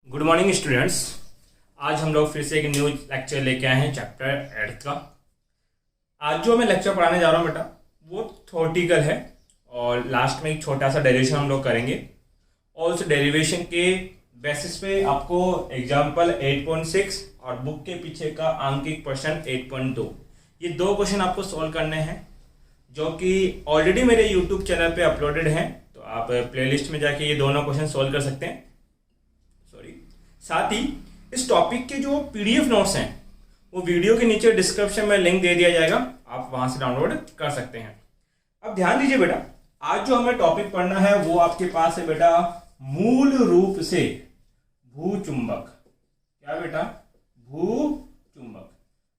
Good morning students. आज हम लोग फिर से एक न्यू लेक्चर लेके आए हैं चैप्टर 8 का। आज जो मैं लेक्चर पढ़ाने जा रहा हूँ बेटा वो थ्योरेटिकल है और लास्ट में एक छोटा सा डेरिवेशन हम लोग करेंगे और उस डेरिवेशन के बेसिस पे आपको एग्जाम्पल 8.6 और बुक के पीछे का आंकिक प्रश्न 8.2 ये दो क्वेश्चन आपको सॉल्व करने हैं जो कि ऑलरेडी मेरे यूट्यूब चैनल पे अपलोडेड हैं। तो आप प्लेलिस्ट में जाके ये दोनों क्वेश्चन सॉल्व कर सकते हैं। साथ ही इस टॉपिक के जो पीडीएफ नोट्स हैं वो वीडियो के नीचे डिस्क्रिप्शन में लिंक दे दिया जाएगा, आप वहां से डाउनलोड कर सकते हैं। अब ध्यान दीजिए बेटा, आज जो हमें टॉपिक पढ़ना है वो आपके पास है बेटा मूल रूप से भूचुंबक। क्या बेटा? भूचुंबक।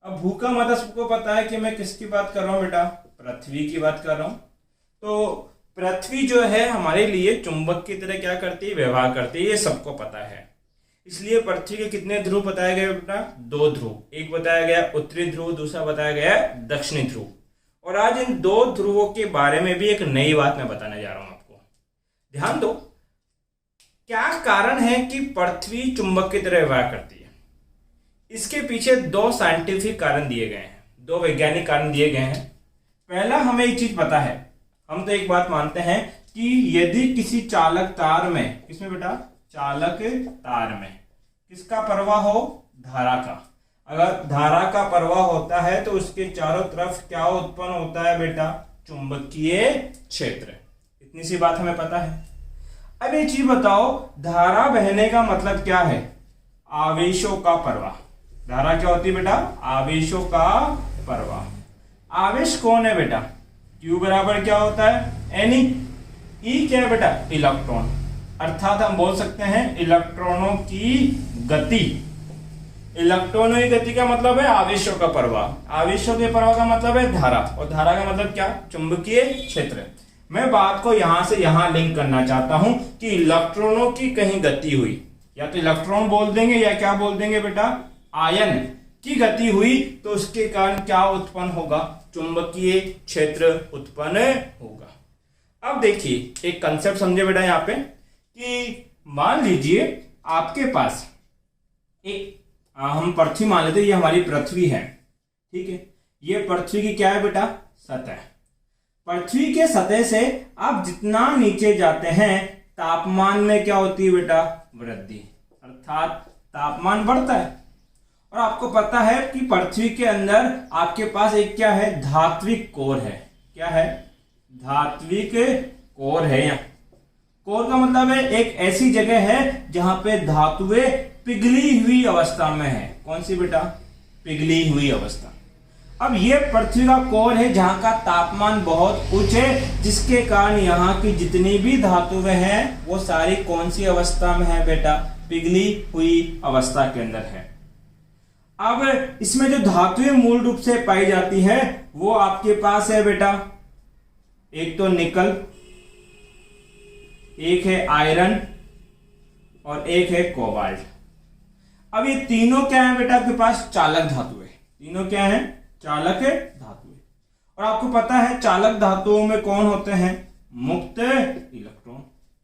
अब भू का मतलब सबको पता है कि मैं किसकी बात कर रहा हूं बेटा? पृथ्वी की बात कर रहा हूं। तो पृथ्वी जो है हमारे लिए चुंबक की तरह क्या करती है? व्यवहार करती है, ये सबको पता है। इसलिए पृथ्वी के कितने ध्रुव बताए गए बेटा? 2 ध्रुव। एक बताया गया उत्तरी ध्रुव, दूसरा बताया गया दक्षिणी ध्रुव। और आज इन 2 ध्रुवों के बारे में भी एक नई बात मैं बताने जा रहा हूं आपको। ध्यान दो, क्या कारण है कि पृथ्वी चुंबक की तरह व्यवहार करती है? इसके पीछे 2 साइंटिफिक कारण दिए गए हैं, 2 वैज्ञानिक कारण दिए गए हैं। पहला, हमें एक चीज पता है, हम तो एक बात मानते हैं कि यदि किसी चालक तार में, किसमें बेटा? चालक तार में किसका प्रवाह हो? धारा का। अगर धारा का प्रवाह होता है तो उसके चारों तरफ क्या उत्पन्न होता है बेटा? चुंबकीय क्षेत्र। इतनी सी बात हमें पता है। अब एक चीज बताओ, धारा बहने का मतलब क्या है? आवेशों का प्रवाह। धारा क्या होती है बेटा? आवेशों का प्रवाह। आवेश कौन है बेटा? Q बराबर क्या होता है? N। E क्या है बेटा? इलेक्ट्रॉन। अर्थात हम बोल सकते हैं इलेक्ट्रॉनों की गति। इलेक्ट्रॉनों की गति का मतलब है आवेशों का प्रवाह। आवेशों के प्रवाह का मतलब है धारा, और धारा का मतलब क्या? चुंबकीय क्षेत्र। मैं बात को यहां से यहां लिंक करना चाहता हूं कि इलेक्ट्रॉनों की कहीं गति हुई, या तो इलेक्ट्रॉन बोल देंगे या क्या बोल देंगे बेटा? आयन की गति हुई, तो उसके कारण क्या उत्पन्न होगा? चुंबकीय क्षेत्र उत्पन्न होगा। अब देखिए, एक कंसेप्ट समझे बेटा यहां पे कि मान लीजिए आपके पास एक हम पृथ्वी मान लेते हैं, ये हमारी पृथ्वी है, ठीक है। ये पृथ्वी की क्या है बेटा? सतह। पृथ्वी के सतह से आप जितना नीचे जाते हैं तापमान में क्या होती है बेटा? वृद्धि, अर्थात तापमान बढ़ता है। और आपको पता है कि पृथ्वी के अंदर आपके पास एक क्या है? धात्विक कोर है। क्या है? धात्विक कोर है। यहाँ कोर का मतलब है एक ऐसी जगह है जहां पे धातुएं पिघली हुई अवस्था में है। कौन सी बेटा? पिघली हुई अवस्था। अब ये पृथ्वी का कोर है जहां का तापमान बहुत उच्च है, जिसके कारण यहाँ की जितनी भी धातुएं हैं वो सारी कौन सी अवस्था में है बेटा? पिघली हुई अवस्था के अंदर है। अब इसमें जो धातुएं मूल रूप से पाई जाती है वो आपके पास है बेटा, एक तो निकल, एक है आयरन और एक है कोबाल्ट। अब ये तीनों क्या है बेटा? आपके पास चालक धातुएं। तीनों क्या है? चालक धातुएं। और आपको पता है चालक धातुओं में कौन होते हैं? मुक्त इलेक्ट्रॉन।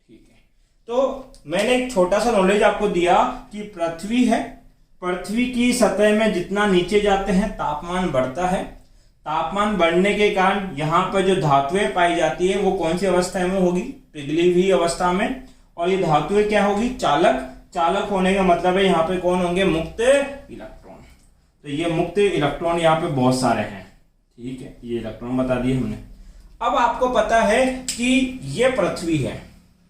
ठीक है, तो मैंने एक छोटा सा नॉलेज आपको दिया कि पृथ्वी है, पृथ्वी की सतह में जितना नीचे जाते हैं तापमान बढ़ता है। तापमान बढ़ने के कारण यहाँ पर जो धातुएं पाई जाती है वो कौन सी अवस्था में होगी? पिघली हुई अवस्था में। और ये धातुएं क्या होगी? चालक। चालक होने का मतलब है यहाँ पे कौन होंगे? मुक्त इलेक्ट्रॉन। तो ये मुक्त इलेक्ट्रॉन यहाँ पे बहुत सारे हैं, ठीक है, ये इलेक्ट्रॉन बता दिए हमने। अब आपको पता है कि ये पृथ्वी है।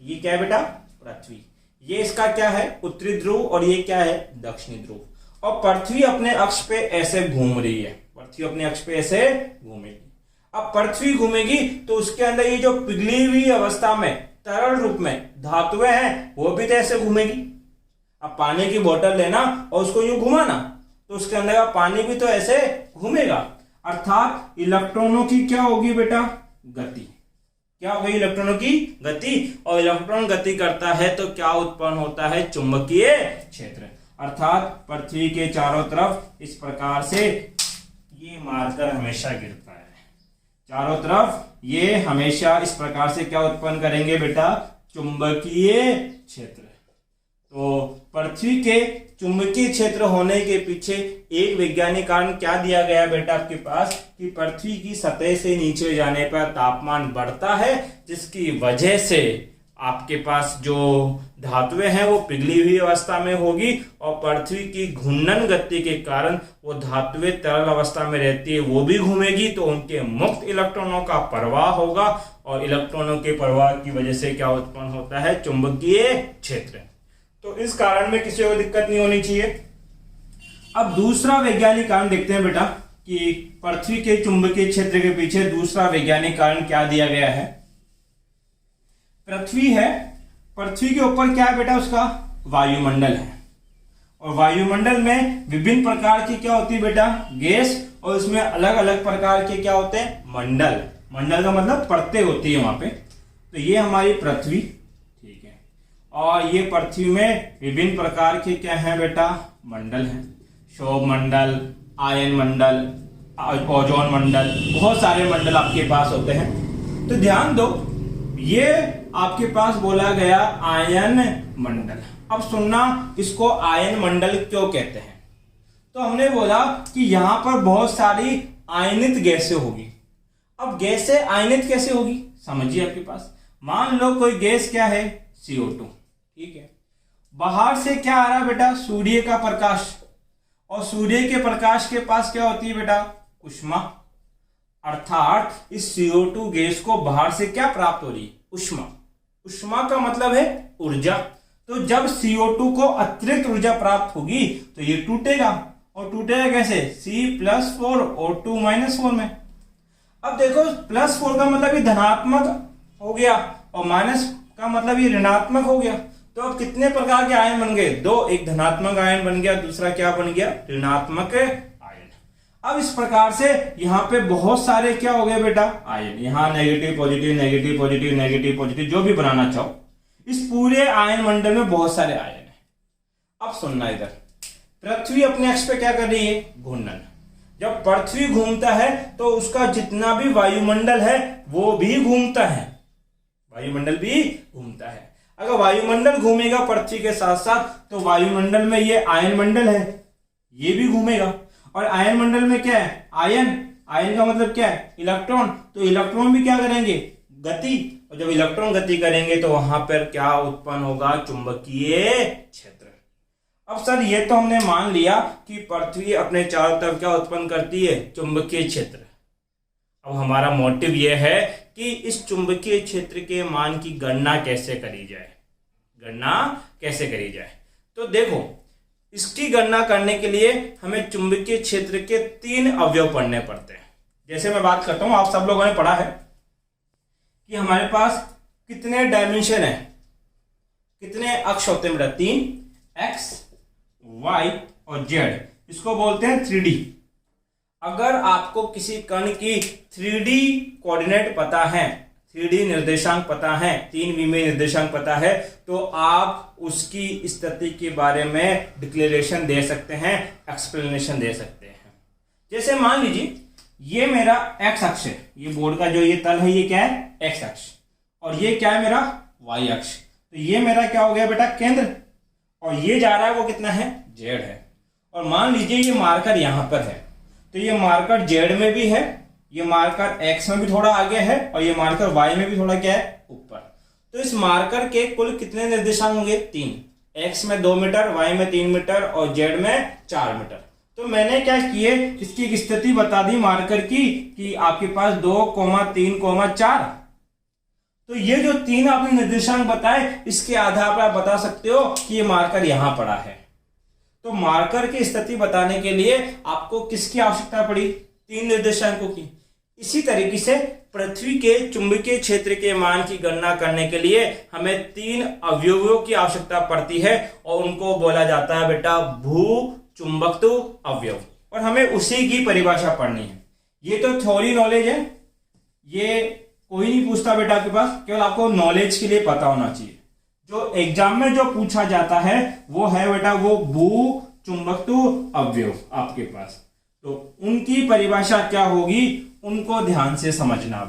ये क्या है बेटा? पृथ्वी। ये इसका क्या है? उत्तरी ध्रुव, और ये क्या है? दक्षिणी ध्रुव। और पृथ्वी अपने अक्ष पे ऐसे घूम रही है। पृथ्वी अपने अक्ष पे ऐसे घूमेगी। अब पृथ्वी घूमेगी तो उसके अंदर ये जो पिघली हुई अवस्था में तरल रूप में धातुएं हैं वो भी तो ऐसे घूमेगी। अब पानी की बोतल लेना और उसको यूं घुमाना तो उसके अंदर का पानी भी तो ऐसे घूमेगा। अर्थात इलेक्ट्रॉनों की क्या होगी बेटा? गति। क्या होगी? इलेक्ट्रॉनों की गति। और इलेक्ट्रॉन गति करता है तो क्या उत्पन्न होता है? चुंबकीय क्षेत्र। अर्थात पृथ्वी के चारों तरफ इस प्रकार से ये मारकर हमेशा गिरता है। चारों तरफ ये हमेशा इस प्रकार से क्या उत्पन्न करेंगे बेटा? चुंबकीय क्षेत्र। तो पृथ्वी के चुंबकीय क्षेत्र होने के पीछे एक वैज्ञानिक कारण क्या दिया गया बेटा आपके पास कि पृथ्वी की सतह से नीचे जाने पर तापमान बढ़ता है, जिसकी वजह से आपके पास जो धातुएं हैं वो पिघली हुई अवस्था में होगी और पृथ्वी की घूर्णन गति के कारण वो धातुएं तरल अवस्था में रहती है, वो भी घूमेगी, तो उनके मुक्त इलेक्ट्रॉनों का प्रवाह होगा और इलेक्ट्रॉनों के प्रवाह की वजह से क्या उत्पन्न होता है, चुंबकीय क्षेत्र। तो इस कारण में किसी को दिक्कत नहीं होनी चाहिए। अब दूसरा वैज्ञानिक कारण देखते हैं बेटा कि पृथ्वी के चुंबकीय क्षेत्र के पीछे दूसरा वैज्ञानिक कारण क्या दिया गया है। पृथ्वी है, पृथ्वी के ऊपर क्या है बेटा, उसका वायुमंडल है और वायुमंडल में विभिन्न प्रकार की क्या होती है बेटा, गैस, और इसमें अलग अलग प्रकार के क्या होते हैं, मंडल। मंडल का मतलब परतें होती है वहां पे। तो ये हमारी पृथ्वी, ठीक है, और ये पृथ्वी में विभिन्न प्रकार के क्या है बेटा, मंडल है, क्षोभ मंडल, आयन मंडल, ओजोन मंडल, बहुत सारे मंडल आपके पास होते हैं। तो ध्यान दो, ये आपके पास बोला गया आयन मंडल। अब सुनना, इसको आयन मंडल क्यों कहते हैं। तो हमने बोला कि यहां पर बहुत सारी आयनित गैसें होगी। अब गैसें आयनित कैसे होगी, समझिए। आपके पास मान लो कोई गैस क्या है, CO2, ठीक है, बाहर से क्या आ रहा है बेटा, सूर्य का प्रकाश, और सूर्य के प्रकाश के पास क्या होती है बेटा, ऊष्मा। अर्थात इस CO2 गैस को बाहर से क्या प्राप्त हो रही है, ऊष्मा। ऊष्मा का मतलब है ऊर्जा। तो जब CO2 को अतिरिक्त ऊर्जा प्राप्त होगी तो ये टूटेगा, और टूटेगा कैसे, C+4 O2 -4 में। अब देखो, +4 का मतलब ये धनात्मक हो गया और माइनस का मतलब ये ऋणात्मक हो गया। तो अब कितने प्रकार के आयन बन गए, दो, एक धनात्मक आयन बन गया, दूसरा क्या बन गया, ऋणात्मक आयन। अब इस प्रकार से यहाँ पे बहुत सारे क्या हो गए बेटा, आयन। यहाँ negative positive negative positive negative positive, जो भी बनाना चाहो। इस पूरे आयन मंडल में बहुत सारे आयन है। अब सुनना, इधर पृथ्वी अपने अक्ष पे क्या कर रही है, घूर्णन। जब पृथ्वी घूमता है तो उसका जितना भी वायुमंडल है वो भी घूमता है, वायुमंडल भी घूमता है। अगर वायुमंडल घूमेगा पृथ्वी के साथ साथ तो वायुमंडल में ये आयन मंडल है, ये भी घूमेगा। और आयन मंडल में क्या है, आयन। आयन का मतलब क्या है, इलेक्ट्रॉन। तो इलेक्ट्रॉन भी क्या करेंगे, गति। और जब इलेक्ट्रॉन गति करेंगे तो वहां पर क्या उत्पन्न होगा, चुंबकीय क्षेत्र। अब सर ये तो हमने मान लिया कि पृथ्वी अपने चारों तरफ क्या उत्पन्न करती है, चुंबकीय क्षेत्र। अब हमारा मोटिव यह है कि इस चुंबकीय क्षेत्र के मान की गणना कैसे करी जाए, गणना कैसे करी जाए। तो देखो, इसकी गणना करने के लिए हमें चुंबकीय क्षेत्र के 3 अवयव पढ़ने पड़ते हैं। जैसे मैं बात करता हूं, आप सब लोगों ने पढ़ा है कि हमारे पास कितने डायमेंशन है, कितने अक्ष होते हैं बेटा, 3, X, Y और Z। इसको बोलते हैं 3D। अगर आपको किसी कण की 3D कोऑर्डिनेट पता है, 3D निर्देशांक पता है, 3 विमीय निर्देशांक पता है, तो आप उसकी स्थिति के बारे में डिक्लेरेशन दे सकते हैं, एक्सप्लेनेशन दे सकते हैं। जैसे मान लीजिए ये मेरा x अक्ष है, ये बोर्ड का जो ये तल है ये क्या है, x अक्ष, और ये क्या है मेरा y अक्ष। तो ये मेरा क्या हो गया बेटा, केंद्र, और ये जा रहा है वो कितना है, z है। और मान लीजिए ये मार्कर यहां पर है, तो ये मार्कर z में भी है, ये मार्कर x में भी थोड़ा आगे है, और ये मार्कर y में भी थोड़ा क्या है, ऊपर। तो इस मार्कर के कुल कितने निर्देशांक होंगे, 3। x में 2 मीटर, y में 3 मीटर और z में 4 मीटर। तो मैंने क्या किए, इसकी एक स्थिति बता दी मार्कर की कि आपके पास 2, 3, 4। तो ये जो 3 आपने निर्देशांक बताए, इसके आधार पर आप बता सकते हो कि ये मार्कर यहां पड़ा है। तो मार्कर की स्थिति बताने के लिए आपको किसकी आवश्यकता पड़ी, 3 निर्देशांकों की। इसी तरीके से पृथ्वी के चुंबकीय क्षेत्र के मान की गणना करने के लिए हमें 3 अवयवों की आवश्यकता पड़ती है, और उनको बोला जाता है बेटा भू चुंबकत्व अवयव, और हमें उसी की परिभाषा पढ़नी है। ये तो थ्योरी नॉलेज है, ये कोई नहीं पूछता बेटा आपके पास, केवल आपको नॉलेज के लिए पता होना चाहिए। जो एग्जाम में जो पूछा जाता है वो है बेटा वो भू चुंबकत्व अवयव आपके पास। तो उनकी परिभाषा क्या होगी, उनको ध्यान से समझना।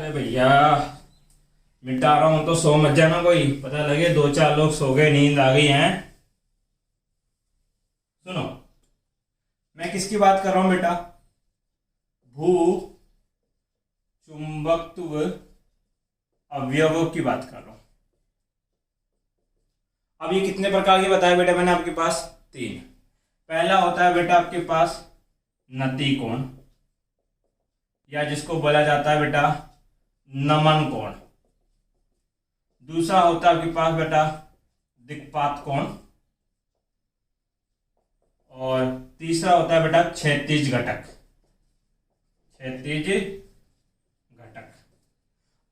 अरे भैया मिटा रहा हूं तो सो मत जाना, कोई पता लगे 2-4 लोग सो गए, नींद आ गई है। सुनो, मैं किसकी बात कर रहा हूं बेटा? भू चुंबकत्व अवयवों की बात कर रहा हूं। अब ये कितने प्रकार के बताए बेटा मैंने आपके पास? 3। पहला होता है बेटा आपके पास नति कोण, या जिसको बोला जाता है बेटा नमन कोण। दूसरा होता है आपके पास बेटा दिक्पात कोण, और तीसरा होता है बेटा क्षैतिज घटक। क्षैतिज घटक।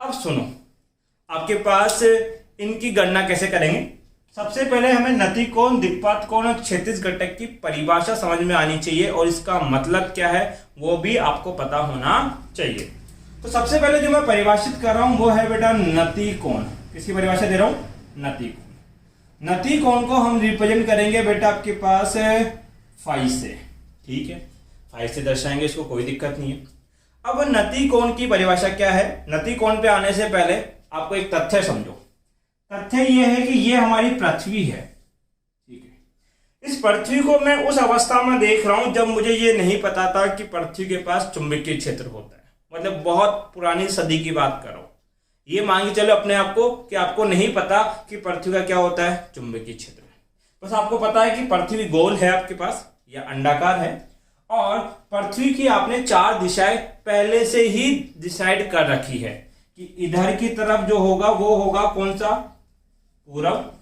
अब सुनो, आपके पास इनकी गणना कैसे करेंगे? सबसे पहले हमें नति कोण, दिक्पात कोण और क्षैतिज घटक की परिभाषा समझ में आनी चाहिए, और इसका मतलब क्या है वो भी आपको पता होना चाहिए। तो सबसे पहले जो मैं परिभाषित कर रहा हूं वो है बेटा नति कोण। किसकी परिभाषा दे रहा हूं? नति कोण। नति कोण को हम रिप्रेजेंट करेंगे बेटा आपके पास फाई से, ठीक है, फाई से दर्शाएंगे इसको, कोई दिक्कत नहीं है। अब नति कोण की परिभाषा क्या है? नति कोण पे आने से पहले आपको एक तथ्य समझो। तथ्य यह है कि यह हमारी पृथ्वी है, ठीक है। इस पृथ्वी को मैं उस अवस्था में देख रहा हूं जब मुझे ये नहीं पता था कि पृथ्वी के पास चुंबकीय क्षेत्र होता है। मतलब बहुत पुरानी सदी की बात करो, ये मान के चलो अपने आप को कि आपको नहीं पता कि पृथ्वी का क्या होता है, चुंबकीय क्षेत्र। बस आपको पता है कि पृथ्वी गोल है आपके पास या अंडाकार है, और पृथ्वी की आपने 4 दिशाएं पहले से ही डिसाइड कर रखी है कि इधर की तरफ जो होगा वो होगा कौन सा? पूरब।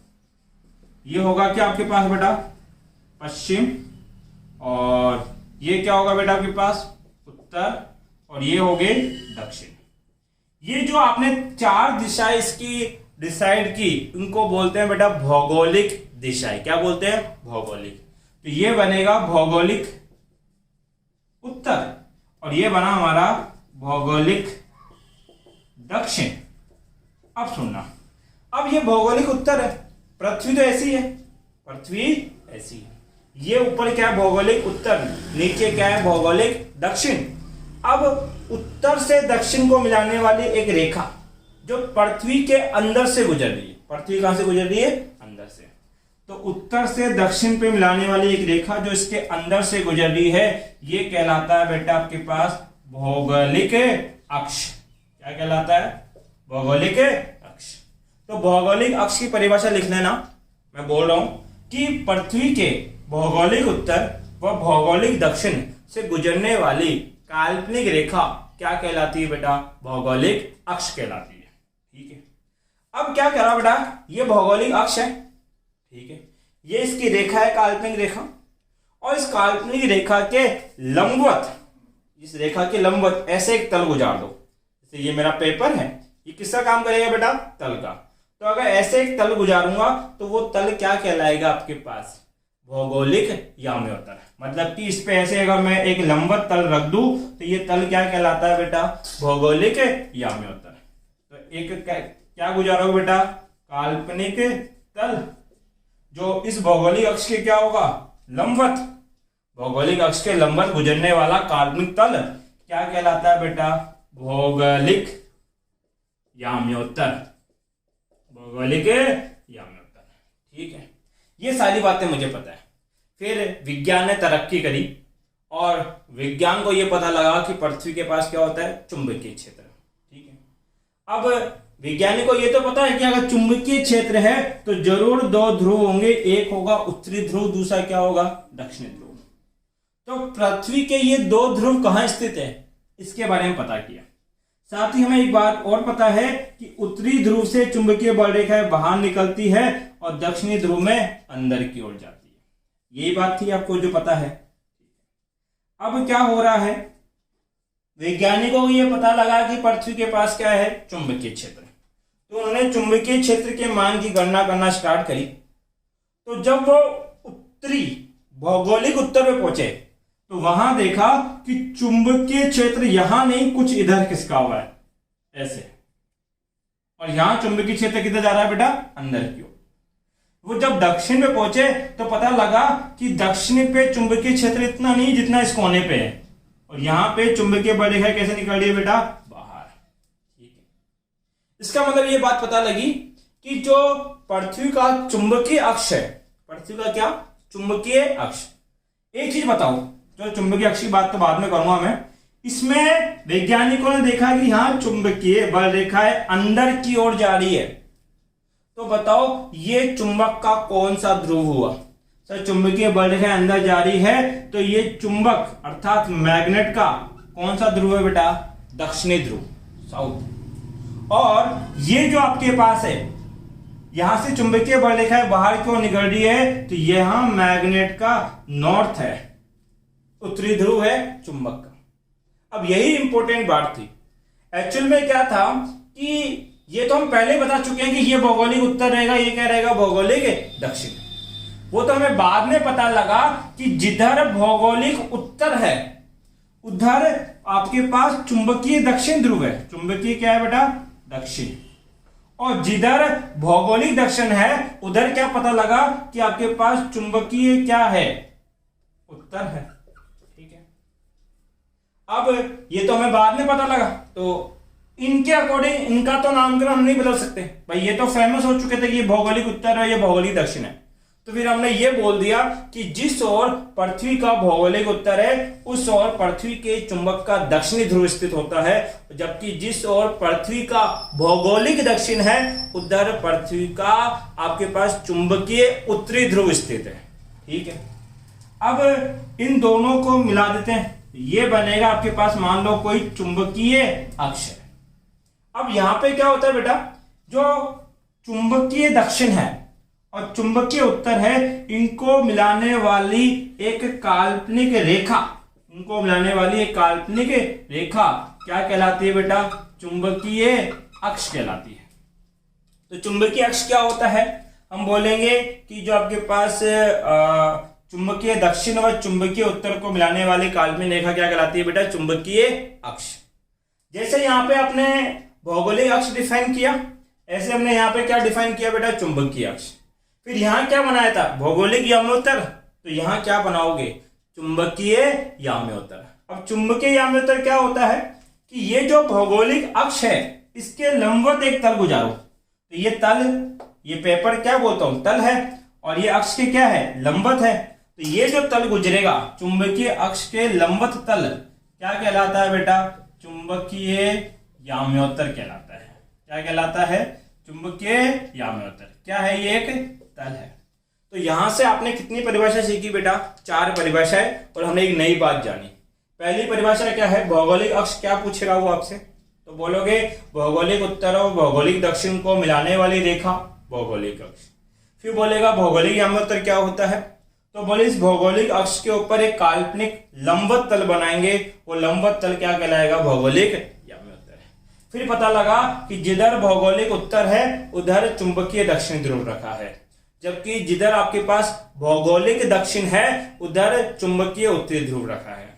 ये होगा क्या आपके पास बेटा? पश्चिम। और ये क्या होगा बेटा आपके पास? उत्तर। और ये हो गए दक्षिण। ये जो आपने 4 दिशाएं इसकी डिसाइड की, उनको बोलते हैं बेटा भौगोलिक दिशाएं। क्या बोलते हैं? भौगोलिक। तो ये बनेगा भौगोलिक उत्तर, और ये बना हमारा भौगोलिक दक्षिण। अब सुनना, अब ये भौगोलिक उत्तर है, पृथ्वी तो ऐसी है, पृथ्वी ऐसी है, ये ऊपर क्या है? भौगोलिक उत्तर, नीचे क्या है? भौगोलिक दक्षिण। अब उत्तर से दक्षिण को मिलाने वाली एक रेखा जो पृथ्वी के अंदर से गुजर रही है। पृथ्वी कहां से गुजर रही है? अंदर से। तो उत्तर से दक्षिण पे मिलाने वाली एक रेखा जो इसके अंदर से गुजर रही है, ये कहलाता है बेटा आपके पास भौगोलिक अक्ष। क्या कहलाता है? भौगोलिक अक्ष। तो भौगोलिक अक्ष की परिभाषा लिख लेना। मैं बोल रहा हूं कि पृथ्वी के भौगोलिक उत्तर व भौगोलिक दक्षिण से गुजरने वाली काल्पनिक रेखा क्या कहलाती है बेटा? भौगोलिक अक्ष कहलाती है, ठीक है। अब क्या करा बेटा? ये भौगोलिक अक्ष है, ठीक है, ये इसकी रेखा है, काल्पनिक रेखा, और इस काल्पनिक रेखा के लंबवत, इस रेखा के लंबवत ऐसे एक तल गुजार दो। जैसे ये मेरा पेपर है, ये किसका काम करेगा बेटा? तल का। तो अगर ऐसे एक तल गुजारूंगा तो वो तल क्या कहलाएगा आपके पास? भौगोलिक याम्योत्तर। मतलब कि इस पे ऐसे अगर मैं एक लंबवत तल रख दूं तो ये तल क्या कहलाता है बेटा? भौगोलिक याम्योत्तर। तो एक क्या गुजारोगे बेटा? काल्पनिक तल, जो इस भौगोलिक अक्ष के क्या होगा? लंबवत। भौगोलिक अक्ष के लंबवत गुजरने वाला काल्पनिक तल क्या कहलाता है बेटा? भौगोलिक याम्योत्तर। भौगोलिक याम्योत्तर, ठीक है। ये सारी बातें मुझे पता है। फिर विज्ञान ने तरक्की करी और विज्ञान को यह पता लगा कि पृथ्वी के पास क्या होता है? चुंबकीय क्षेत्र, ठीक है। अब विज्ञानी को यह तो पता है कि अगर चुंबकीय क्षेत्र है तो जरूर 2 ध्रुव होंगे, एक होगा उत्तरी ध्रुव, दूसरा क्या होगा? दक्षिणी ध्रुव। तो पृथ्वी के ये 2 ध्रुव कहां स्थित है इसके बारे में पता किया। साथ ही हमें एक बात और पता है कि उत्तरी ध्रुव से चुंबकीय बल रेखाएं बाहर निकलती है और दक्षिणी ध्रुव में अंदर की ओर जाती है। यही बात थी आपको जो पता है। अब क्या हो रहा है? वैज्ञानिकों को यह पता लगा कि पृथ्वी के पास क्या है? चुंबकीय क्षेत्र। तो उन्होंने चुंबकीय क्षेत्र के मान की गणना करना स्टार्ट करी। तो जब वो उत्तरी भौगोलिक उत्तर में पहुंचे तो वहां देखा कि चुंबकीय क्षेत्र यहां नहीं, कुछ इधर खिसका हुआ है ऐसे, और यहां चुंबकीय क्षेत्र किधर जा रहा है बेटा? अंदर की ओर। वो जब दक्षिण पे पहुंचे तो पता लगा कि दक्षिण पे चुंबकीय क्षेत्र इतना नहीं जितना इस कोने पे है, और यहां पे चुंबकीय बल रेखा कैसे निकल रही है बेटा? बाहर, ठीक इसका मतलब ये बात पता लगी कि जो पृथ्वी का चुंबकीय अक्ष है, पृथ्वी का क्या चुंबकीय अक्ष। एक चीज बताओ, जो चुंबकीय अक्ष की बात तो बाद में करूंगा मैं, इसमें वैज्ञानिकों ने देखा कि यहाँ चुंबकीय बल रेखा है अंदर की ओर जा रही है, तो बताओ ये चुंबक का कौन सा ध्रुव हुआ। सर चुंबकीय बल रेखा अंदर जा रही है तो ये चुंबक अर्थात मैग्नेट का कौन सा ध्रुव है बेटा, दक्षिणी ध्रुव, साउथ। और ये जो आपके पास है यहां से चुंबकीय बल रेखा है बाहर की ओर निकल रही है, तो यहां मैग्नेट का नॉर्थ है, उत्तरी ध्रुव है चुंबक का। अब यही इंपॉर्टेंट बात थी। एक्चुअल में क्या था कि ये तो हम पहले बता चुके हैं कि ये भौगोलिक उत्तर रहेगा, ये क्या रहेगा भौगोलिक दक्षिण। वो तो हमें बाद में पता लगा कि जिधर भौगोलिक उत्तर है उधर आपके पास चुंबकीय दक्षिण ध्रुव है। चुंबकीय क्या है बेटा, दक्षिण। और जिधर भौगोलिक दक्षिण है उधर क्या पता लगा कि आपके पास चुंबकीय क्या है, उत्तर है। ठीक है, अब ये तो हमें बाद में पता लगा, तो इनके अकॉर्डिंग इनका तो नामकरण हम नहीं बदल सकते भाई, ये तो फेमस हो चुके थे कि ये भौगोलिक उत्तर है, ये भौगोलिक दक्षिण है। तो फिर हमने ये बोल दिया कि जिस ओर पृथ्वी का भौगोलिक उत्तर है उस ओर पृथ्वी के चुंबक का दक्षिणी ध्रुव स्थित होता है, जबकि जिस ओर पृथ्वी का भौगोलिक दक्षिण है उधर पृथ्वी का आपके पास चुंबकीय उत्तरी ध्रुव स्थित है। ठीक है, अब इन दोनों को मिला देते हैं, ये बनेगा आपके पास मान लो कोई चुंबकीय अक्ष है। अब यहां पे क्या होता है बेटा, जो चुंबकीय दक्षिण है और चुंबकीय उत्तर है, इनको मिलाने वाली एक काल्पनिक रेखा, इनको मिलाने वाली एक काल्पनिक रेखा क्या कहलाती है बेटा, चुंबकीय अक्ष कहलाती है। तो चुंबकीय अक्ष क्या होता है, हम बोलेंगे कि जो आपके पास चुंबकीय दक्षिण और चुंबकीय उत्तर को मिलाने वाली काल्पनिक रेखा क्या कहलाती है बेटा, चुंबकीय अक्ष। जैसे यहाँ पे आपने भौगोलिक अक्ष डिफाइन किया, ऐसे हमने यहाँ पे क्या डिफाइन किया बेटा, चुंबकीय अक्ष। फिर यहां क्या बनाया था, भौगोलिक याम्योत्तर, तो यहां क्या बनाओगे, चुंबकीय याम्योत्तर। अब चुंबकीय याम्योत्तर क्या होता है कि ये जो भौगोलिक अक्ष है इसके लंबवत एक तल गुजारो, तो ये तल, ये पेपर क्या बोलता हूं तल है, और ये अक्ष के क्या है, लंबवत है। तो ये जो तल गुजरेगा चुंबकीय अक्ष के लंबवत तल क्या कहलाता है बेटा, चुंबकीय याम्योत्तर कहलाता है। क्या कहलाता है, चुंबकीय याम्योत्तर। क्या है, ये एक तल है। तो यहां से आपने कितनी परिभाषा सीखी बेटा, 4 परिभाषाएं, और हमने एक नई बात जानी। पहली परिभाषा क्या है, भौगोलिक अक्ष, क्या पूछेगा वो आपसे, तो बोलोगे भौगोलिक उत्तर और भौगोलिक दक्षिण को मिलाने वाली रेखा भौगोलिक अक्ष। फिर बोलेगा भौगोलिक याम्योत्तर क्या होता है, तो बोले इस भौगोलिक अक्ष के ऊपर एक काल्पनिक लंबवत तल बनाएंगे, वो लंबवत तल क्या कहलाएगा, भौगोलिक याम्योत्तर। फिर पता लगा कि जिधर भौगोलिक उत्तर है उधर चुंबकीय दक्षिण ध्रुव रखा है, जबकि जिधर आपके पास भौगोलिक दक्षिण है उधर चुंबकीय उत्तरी ध्रुव रखा है।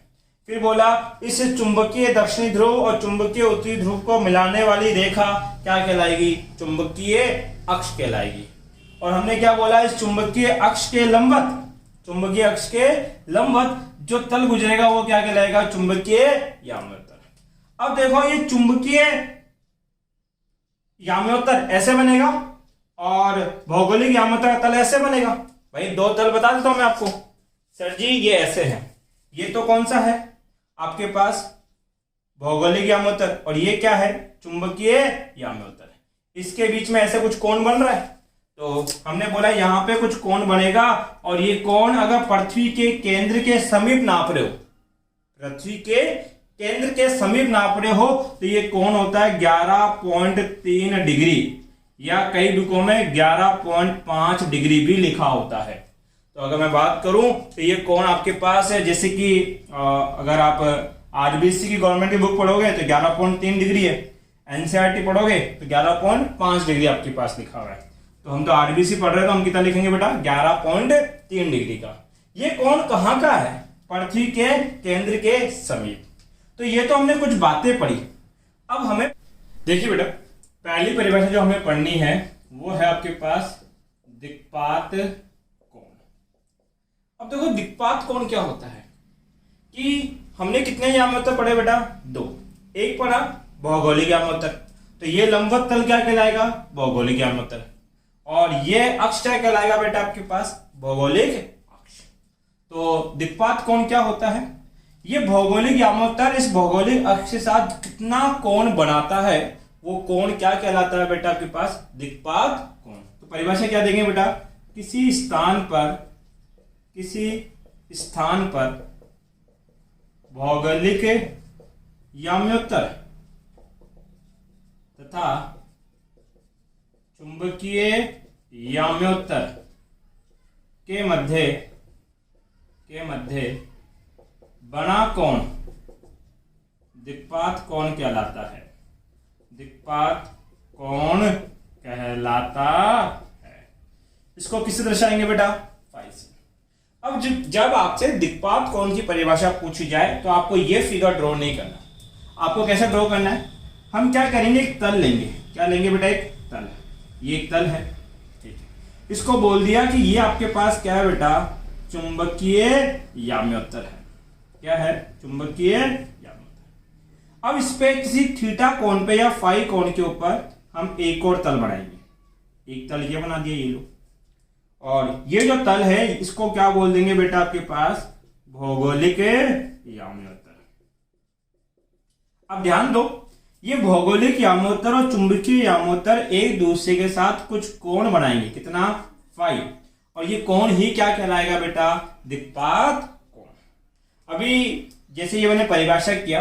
फिर बोला इस चुंबकीय दक्षिणी ध्रुव और चुंबकीय उत्तरी ध्रुव को मिलाने वाली रेखा क्या कहलाएगी, चुंबकीय अक्ष कहलाएगी। और हमने क्या बोला, इस चुंबकीय अक्ष के लंबवत, चुंबकीय अक्ष के लंबवत जो तल गुजरेगा वो क्या कहलाएगा, चुंबकीय याम्योत्तर। अब देखो ये चुंबकीय याम्योत्तर ऐसे बनेगा और भौगोलिक याम्योत्तर तल ऐसे बनेगा। भाई 2 तल बता देता हूं मैं आपको, सर जी ये ऐसे है, ये तो कौन सा है आपके पास भौगोलिक याम्योत्तर, और ये क्या है, चुंबकीय याम्योत्तर। इसके बीच में ऐसे कुछ कोण बन रहा है, तो हमने बोला यहां पे कुछ कोण बनेगा, और ये कोण अगर पृथ्वी के केंद्र के समीप नाप रहे हो, पृथ्वी के केंद्र के समीप नाप रहे हो, तो ये कोण होता है 11.3 डिग्री, या कई बुकों में 11.5 डिग्री भी लिखा होता है। तो अगर मैं बात करूं तो ये कोण आपके पास है, जैसे कि अगर आप आरबीसी की गवर्नमेंट की बुक पढ़ोगे तो 11.3 डिग्री है, एनसीईआरटी पढ़ोगे तो 11.5 डिग्री आपके पास लिखा हुआ है। तो हम तो आरबीसी पढ़ रहे हैं तो हम कितना लिखेंगे बेटा, 11.3 डिग्री का। ये कोण कहां का है, पृथ्वी के केंद्र के समीप। तो ये तो हमने कुछ बातें पढ़ी। अब हमें देखिए बेटा, पहली परिभाषा जो हमें पढ़नी है वो है आपके पास दिक्पात कोण। अब देखो दिक्पात कोण क्या होता है कि हमने कितने याम्योत्तर पढ़े बेटा, 2। एक पढ़ा भौगोलिक याम्योत्तर, तो तो ये लंबवत तल क्या कहलाएगा? भौगोलिक यामोत्तर। और ये अक्ष क्या कहलाएगा बेटा आपके पास? भौगोलिक अक्ष। तो दिक्पात कोण क्या होता है? ये भौगोलिक यामोत्तर इस भौगोलिक अक्ष के साथ कितना कोण बनाता है, वो कोण क्या कहलाता है बेटा आपके पास? दिक्पात कोण। तो परिभाषा क्या देंगे बेटा? किसी स्थान पर भौगोलिक याम्योत्तर तथा चुंबकीय याम्योत्तर के मध्य बना कोण दिक्पात कोण कहलाता है। दिक्पात कोण कहलाता है। इसको किससे दर्शाएंगे बेटा? फाई से। अब जब आपसे दिक्पात कोण की परिभाषा पूछी जाए तो आपको यह फिगर ड्रॉ नहीं करना। आपको कैसे ड्रॉ करना है? हम क्या करेंगे? एक तल लेंगे। क्या लेंगे बेटा? एक तल। ये एक तल है, ठीक है। इसको बोल दिया कि ये आपके पास क्या है बेटा? चुंबकीय याम्योत्तर है। क्या है? चुंबकीय याम्योत्तर। अब इस पे किसी थीटा कोण पे या फाई कोण के ऊपर हम एक और तल बनाएंगे। एक तल ये बना दिया, ये लो। और ये जो तल है इसको क्या बोल देंगे बेटा आपके पास? भौगोलिक याम्योत्तर। अब ध्यान दो, ये भौगोलिक यामोत्तर और चुंबकीय यामोत्तर एक दूसरे के साथ कुछ कोण बनाएंगे। कितना? फाई। और ये कोण ही क्या कहलाएगा बेटा? दिक्पात कोण। अभी जैसे ये मैंने परिभाषा किया,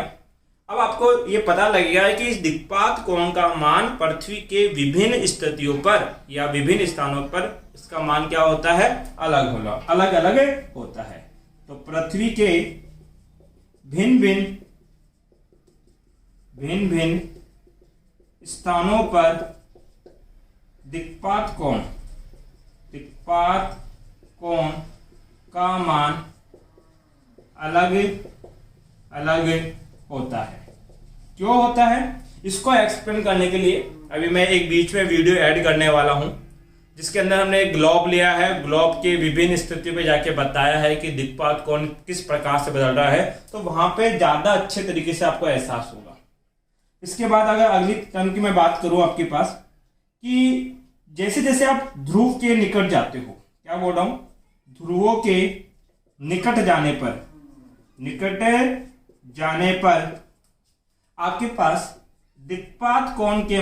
अब आपको ये पता लगेगा कि इस दिक्पात कोण का मान पृथ्वी के विभिन्न स्थितियों पर या विभिन्न स्थानों पर इसका मान क्या होता है? अलग अलग होता है। तो पृथ्वी के भिन्न भिन्न स्थानों पर दिक्पात कोण का मान अलग होता है। क्यों होता है? इसको एक्सप्लेन करने के लिए अभी मैं एक बीच में वीडियो ऐड करने वाला हूं, जिसके अंदर हमने एक ग्लोब लिया है। ग्लोब के विभिन्न स्थितियों पे जाके बताया है कि दिक्पात कोण किस प्रकार से बदल रहा है, तो वहां पे ज्यादा अच्छे तरीके से आपको एहसास होगा। इसके बाद अगर अगली टर्म की मैं बात करूं आपके पास, कि जैसे जैसे आप ध्रुव के निकट जाते हो, क्या बोल रहा हूं? ध्रुवों के निकट जाने पर आपके पास दिक्पात कोण के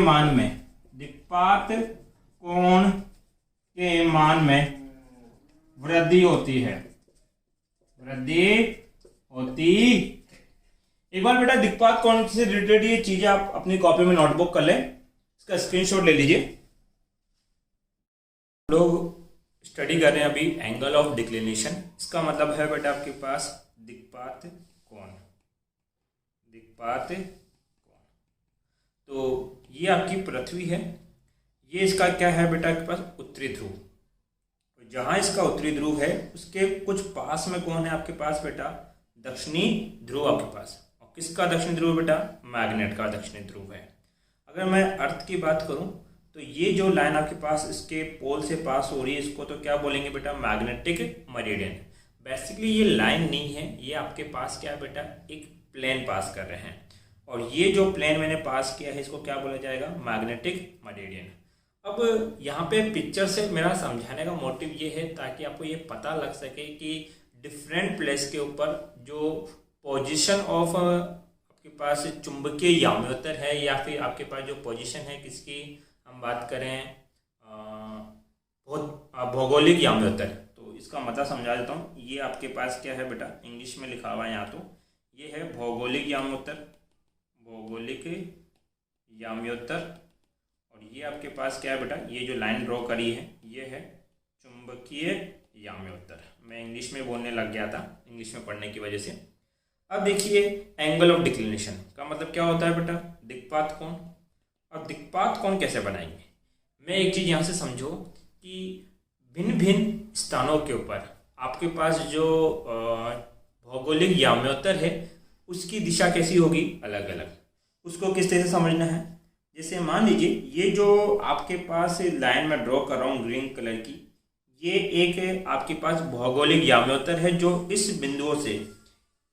मान में वृद्धि होती है। एक बार बेटा दिक्पात कोण से रिलेटेड ये चीजें आप अपनी कॉपी में नोटबुक कर लें, इसका स्क्रीनशॉट ले लीजिए। लोग स्टडी कर रहे हैं अभी एंगल ऑफ डिक्लिनेशन। इसका मतलब है बेटा आपके पास दिक्पात कोण। तो ये आपकी पृथ्वी है, ये इसका क्या है बेटा आपके पास? उत्तरी ध्रुव। तो जहां इसका उत्तरी ध्रुव है उसके कुछ पास में कौन है आपके पास बेटा? दक्षिणी ध्रुव आपके पास। और किसका दक्षिणी ध्रुव बेटा? मैग्नेट का दक्षिणी ध्रुव है। अगर मैं अर्थ की बात करूं तो ये जो लाइन आपके पास इसके पोल से पास हो रही है, इसको तो क्या बोलेंगे बेटा? Magnetic meridian. बेसिकली ये लाइन नहीं है, ये आपके पास क्या है बेटा? एक प्लेन पास कर रहे हैं। और ये जो प्लेन मैंने पास किया है इसको क्या बोला जाएगा? Magnetic meridian. अब यहाँ पे पिक्चर से मेरा समझाने का मोटिव ये है ताकि आपको ये पता लग सके कि डिफरेंट प्लेस के ऊपर जो पोजीशन ऑफ आपके पास चुंबकीय याम्योत्तर है या फिर आपके पास जो पोजीशन है किसकी हम बात करें भौगोलिक याम्योत्तर, तो इसका मतलब समझा देता हूँ। ये आपके पास क्या है बेटा? इंग्लिश में लिखा हुआ है यहाँ, तो ये है भौगोलिक याम्योत्तर। और ये आपके पास क्या है बेटा? ये जो लाइन ड्रॉ करी है ये है चुंबकीय याम्योत्तर। मैं इंग्लिश में बोलने लग गया था इंग्लिश में पढ़ने की वजह से। अब देखिए एंगल ऑफ डिक्लिनेशन का मतलब क्या होता है बेटा? दिक्पात कोण। अब दिक्पात कोण कैसे बनाएंगे? मैं एक चीज़ यहाँ से समझो कि भिन्न भिन्न स्थानों के ऊपर आपके पास जो भौगोलिक याम्योत्तर है उसकी दिशा कैसी होगी? अलग अलग। उसको किस तरह से समझना है? जैसे मान लीजिए ये जो आपके पास लाइन में ड्रॉ कर रहा हूँ ग्रीन कलर की, ये एक आपके पास भौगोलिक याम्योत्तर है जो इस बिंदुओं से,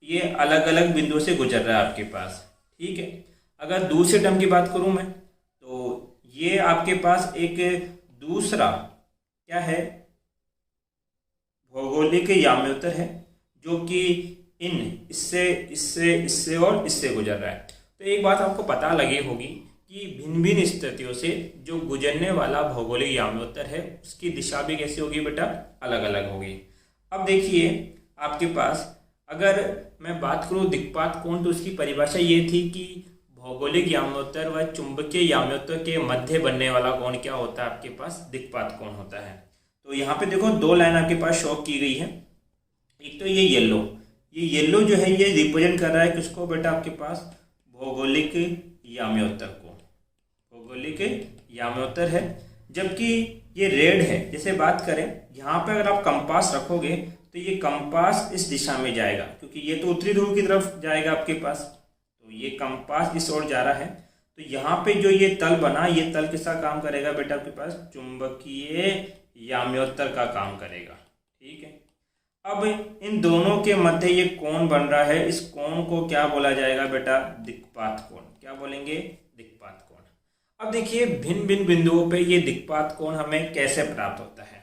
ये अलग अलग बिंदुओं से गुजर रहा है आपके पास, ठीक है। अगर दूसरे टर्म की बात करूं मैं, तो ये आपके पास एक दूसरा क्या है, भौगोलिक याम्योत्तर है, जो कि इससे इससे इससे और इससे गुजर रहा है। तो एक बात आपको पता लगी होगी कि भिन्न भिन्न स्थितियों से जो गुजरने वाला भौगोलिक याम्योत्तर है उसकी दिशा भी कैसी होगी बेटा, अलग अलग होगी। अब देखिए आपके पास अगर मैं बात करूं दिक्पात कोण, तो उसकी परिभाषा ये थी कि भौगोलिक याम्योत्तर व चुंबकीय याम्योत्तर के मध्य बनने वाला कोण क्या होता है, आपके पास दिक्पात कोण होता है। तो यहाँ पे देखो दो लाइन आपके पास शो की गई है। एक तो ये येलो जो है ये रिप्रेजेंट कर रहा है किसको बेटा, आपके पास भौगोलिक याम्योत्तर को, भौगोलिक याम्योत्तर है। जबकि ये रेड है, जैसे बात करें यहाँ पे अगर आप कंपास रखोगे तो ये कंपास इस दिशा में जाएगा, क्योंकि ये तो उत्तरी ध्रुव की तरफ जाएगा आपके पास, तो ये कंपास इस ओर जा रहा है। तो यहाँ पे जो ये तल बना, ये तल किसका काम करेगा बेटा, आपके पास चुंबकीय याम्योत्तर का काम करेगा। ठीक है, अब इन दोनों के मध्य ये कोण बन रहा है, इस कोण को क्या बोला जाएगा बेटा, दिक्पात कोण। क्या बोलेंगे, दिक्पात कोण। अब देखिए भिन्न भिन्न बिंदुओं पे ये दिक्पात कोण हमें कैसे प्राप्त होता है।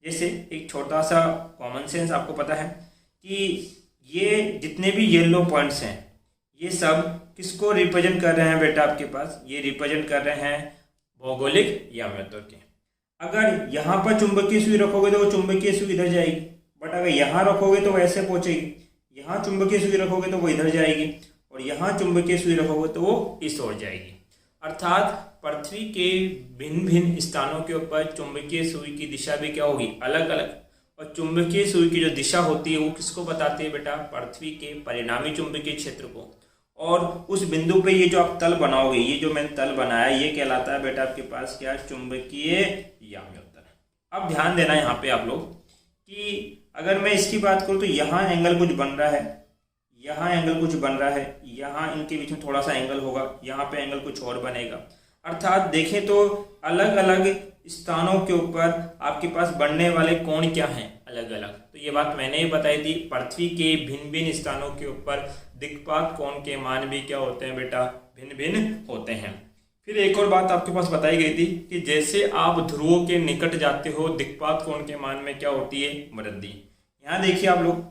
जैसे एक छोटा सा कॉमन सेंस आपको पता है कि ये जितने भी येलो पॉइंट्स हैं ये सब किसको रिप्रेजेंट कर रहे हैं बेटा, आपके पास ये रिप्रेजेंट कर रहे हैं भौगोलिक याम्योत्तर के। अगर यहाँ पर चुंबकीय सुई रखोगे तो वो चुंबकीय सुई इधर जाएगी, बट अगर यहाँ रखोगे तो वो ऐसे पहुंचेगी। यहाँ चुंबकीय सुई रखोगे तो वो इधर जाएगी, और यहाँ चुंबकीय सुई रखोगे तो वो इस ओर जाएगी। अर्थात पृथ्वी के भिन्न भिन्न स्थानों के ऊपर चुंबकीय सुई की दिशा भी क्या होगी, अलग अलग। और चुंबकीय सुई की जो दिशा होती है वो किसको बताती है बेटा, पृथ्वी के परिणामी चुंबकीय क्षेत्र को। और उस बिंदु पे ये जो आप तल बनाओगे, ये जो मैंने तल बनाया ये कहलाता है बेटा आपके पास क्या, चुंबकीय याम्योत्तर। अब ध्यान देना यहाँ पे आप लोग कि अगर मैं इसकी बात करूँ तो यहाँ एंगल कुछ बन रहा है, यहाँ एंगल कुछ बन रहा है, यहाँ इनके बीच में थोड़ा सा एंगल होगा, यहाँ पे एंगल कुछ और बनेगा। अर्थात देखें तो अलग अलग स्थानों के ऊपर आपके पास बनने वाले कोण क्या हैं, अलग अलग। तो ये बात मैंने ही बताई थी, पृथ्वी के भिन्न भिन्न स्थानों के ऊपर दिक्पात कोण के मान भी क्या होते हैं बेटा, भिन्न भिन्न होते हैं। फिर एक और बात आपके पास बताई गई थी कि जैसे आप ध्रुवों के निकट जाते हो दिक्पात कोण के मान में क्या होती है, वृद्धि। यहाँ देखिए आप लोग,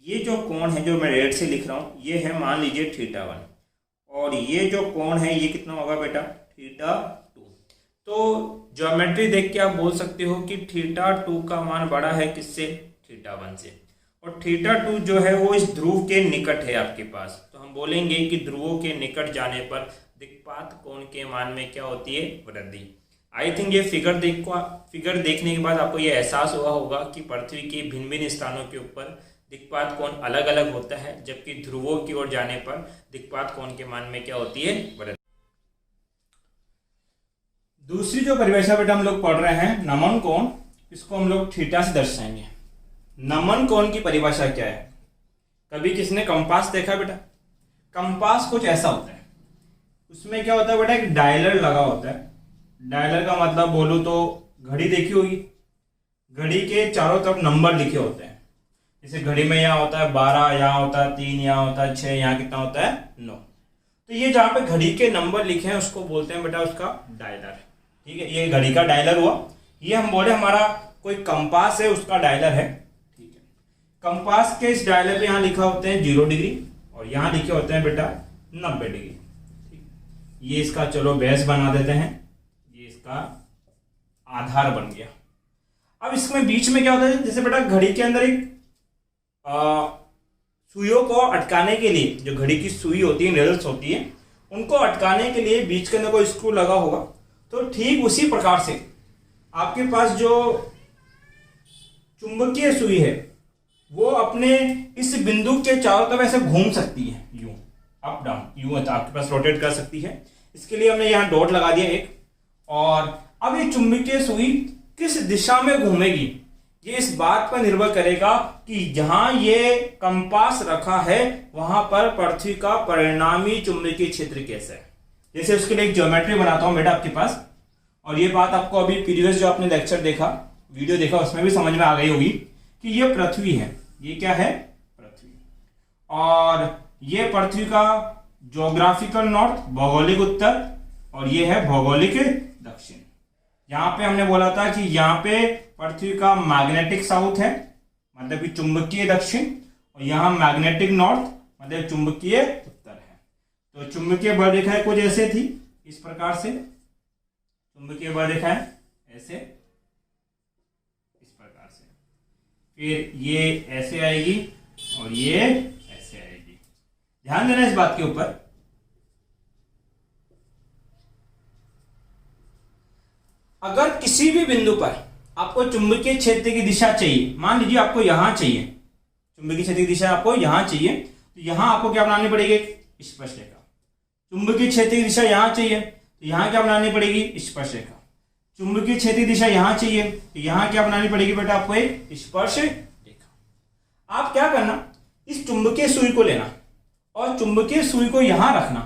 ये जो कोण है जो मैं रेड से लिख रहा हूँ ये है मान लीजिए θ1, और ये जो कोण है ये कितना होगा बेटा, θ2। तो ज्योमेट्री देख के आप बोल सकते हो कि θ2 का मान बड़ा है किससे, θ1 से। और θ2 जो है वो इस ध्रुव के निकट है आपके पास, तो हम बोलेंगे कि ध्रुवों के निकट जाने पर दिक्पात कोण के मान में क्या होती है, वृद्धि। आई थिंक ये फिगर देखने के बाद आपको ये एहसास हुआ होगा कि पृथ्वी के भिन्न भिन्न स्थानों के ऊपर दिक्पात कोण अलग अलग होता है, जबकि ध्रुवों की ओर जाने पर दिक्पात कोण के मान में क्या होती है, वृद्धि। दूसरी जो परिभाषा बेटा हम लोग पढ़ रहे हैं नमन कोण, इसको हम लोग थीटा से दर्शाएंगे। नमन कोण की परिभाषा क्या है, कभी किसने कंपास देखा बेटा, कंपास कुछ ऐसा होता है, उसमें क्या होता है बेटा, एक डायलर लगा होता है। डायलर का मतलब बोलूं तो घड़ी देखी होगी, घड़ी के चारों तरफ नंबर लिखे होते हैं। जैसे घड़ी में यहाँ होता है 12, यहाँ होता है 3, यहाँ होता है 6, यहाँ कितना होता है 9। तो ये जहाँ पे घड़ी के नंबर लिखे हैं उसको बोलते हैं बेटा उसका डायलर। ठीक है, ये घड़ी का डायलर हुआ। ये हम बोले हमारा कोई कंपास है उसका डायलर है। ठीक है, कंपास के इस डायलर पे यहाँ लिखा होते हैं 0 डिग्री, और यहाँ लिखे होते हैं बेटा 90 डिग्री। ये इसका चलो बेस बना देते हैं, ये इसका आधार बन गया। अब इसमें बीच में क्या होता है, जैसे बेटा घड़ी के अंदर एक सुइयों को अटकाने के लिए जो घड़ी की सुई होती है, नेडल्स होती है, उनको अटकाने के लिए बीच के अंदर कोई स्क्रू लगा होगा। तो ठीक उसी प्रकार से आपके पास जो चुंबकीय सुई है वो अपने इस बिंदु के चारों तरफ ऐसे घूम सकती है, यूं अप डाउन, यूं आपके पास रोटेट कर सकती है। इसके लिए हमने यहाँ डॉट लगा दिया एक। और अब ये चुंबकीय सुई किस दिशा में घूमेगी ये इस बात पर निर्भर करेगा कि जहां ये कंपास रखा है वहां पर पृथ्वी का परिणामी चुंबकीय क्षेत्र कैसा है। जैसे उसके लिए एक ज्योमेट्री बनाता हूं बेटा आपके पास, और ये बात आपको अभी प्रीवियस जो आपने लेक्चर देखा, वीडियो देखा, उसमें भी समझ में आ गई होगी कि ये पृथ्वी है। ये क्या है, पृथ्वी। और ये पृथ्वी का ज्योग्राफिकल नॉर्थ, भौगोलिक उत्तर, और ये है भौगोलिक दक्षिण। यहाँ पे हमने बोला था कि यहाँ पे पृथ्वी का मैग्नेटिक साउथ है, मतलब कि चुंबकीय दक्षिण, और यहाँ मैग्नेटिक नॉर्थ मतलब चुंबकीय उत्तर है। तो चुंबकीय बल रेखाएं कुछ ऐसे थी, इस प्रकार से चुंबकीय बल रेखाएं ऐसे इस प्रकार से, फिर ये ऐसे आएगी और ये ऐसे आएगी। ध्यान देना इस बात के ऊपर। अगर किसी भी बिंदु पर आपको चुंबकीय क्षेत्र की दिशा चाहिए, मान लीजिए आपको यहां चाहिए, चुंबकीय क्षेत्र की दिशा आपको यहां चाहिए, तो यहां आपको क्या बनानी पड़ेगी? स्पर्श रेखा। चुंबकीय क्षेत्र की दिशा यहां चाहिए तो यहां क्या बनानी पड़ेगी? स्पर्श रेखा। चुंबकीय क्षेत्र की दिशा यहां चाहिए तो यहां क्या बनानी पड़ेगी बेटा? आपको एक स्पर्श रेखा। आप क्या करना, इस चुंबकीय सुई को लेना और चुंबकीय सुई को यहां रखना,